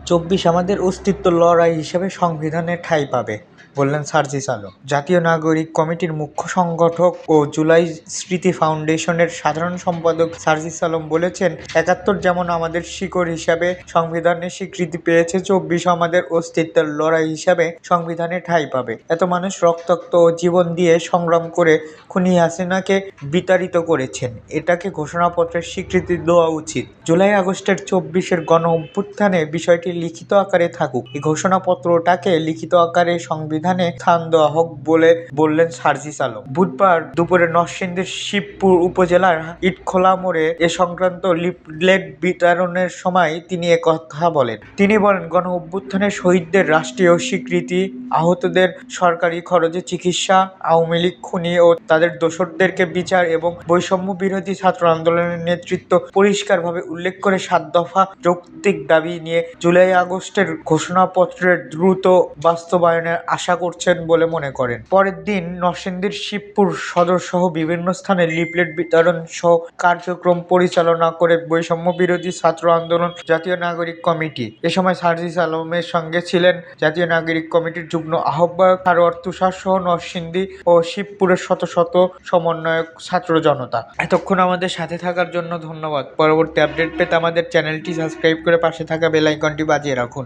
২৪ আমাদের অস্তিত্ব লড়াই হিসেবে সংবিধানে ঠাঁই পাবে, বললেন সার্জিস আলম। জাতীয় নাগরিক কমিটির মুখ্য সংগঠক ও জুলাই স্মৃতি ফাউন্ডেশনের সাধারণ সম্পাদক সার্জিস আলম বলেছেন, ৭১ যেমন আমাদের শিকড় হিসাবে সংবিধানে স্বীকৃতি পেয়েছে, ২৪ আমাদের অস্তিত্বের লড়াই হিসাবে সংবিধানে ঠাঁই পাবে। এত মানুষ রক্তাক্ত ও জীবন দিয়ে সংগ্রাম করে খুনি হাসিনাকে বিতাড়িত করেছেন, এটাকে ঘোষণাপত্রের স্বীকৃতি দেওয়া উচিত। জুলাই আগস্টের ২৪-এর গণ অভ্যুত্থানে বিষয়টি লিখিত আকারে থাকুক, এই ঘোষণাপত্রটাকে লিখিত আকারে সংবিধানে স্থান দেওয়া হোক বলে বললেন সার্জিস আলম। বুধবার দুপুরে নরসিংদীর শিবপুর উপজেলার ইটখোলা মোড়ে এ সংক্রান্ত লিফলেট বিতরণের সময় তিনি একথা বলেন। তিনি বলেন, গণ অভ্যুত্থানের শহীদদের রাষ্ট্রীয় স্বীকৃতি, আহতদের সরকারি খরচে চিকিৎসা, আওয়ামী লীগ খুনি ও তাদের দোসরদেরকে বিচার এবং বৈষম্য বিরোধী ছাত্র আন্দোলনের নেতৃত্ব পরিষ্কারভাবে উল্লেখ করে ৭ দফা যৌক্তিক দাবি নিয়ে জুলাই আগস্টের ঘোষণাপত্রের দ্রুত বাস্তবায়নের আশা করছেন বলে মনে করেন। পরের দিন নরসিংদীর শিবপুর সদর সহ বিভিন্ন স্থানে লিফলেট বিতরণ সহ কার্যক্রম পরিচালনা করে বৈষম্য বিরোধী ছাত্র আন্দোলন জাতীয় নাগরিক কমিটি। এ সময় সার্জিস আলমের সঙ্গে ছিলেন জাতীয় নাগরিক কমিটির যুগ্ম আহ্বায়ক সারোয়ার তুষার সহ নরসিংদী ও শিবপুরের শত শত সমন্বয়ক ছাত্র জনতা। এতক্ষণ আমাদের সাথে থাকার জন্য ধন্যবাদ। পরবর্তী আপডেট পেতে আমাদের চ্যানেলটি সাবস্ক্রাইব করে পাশে থাকা বেল আইকনটি বাজিয়ে রাখুন।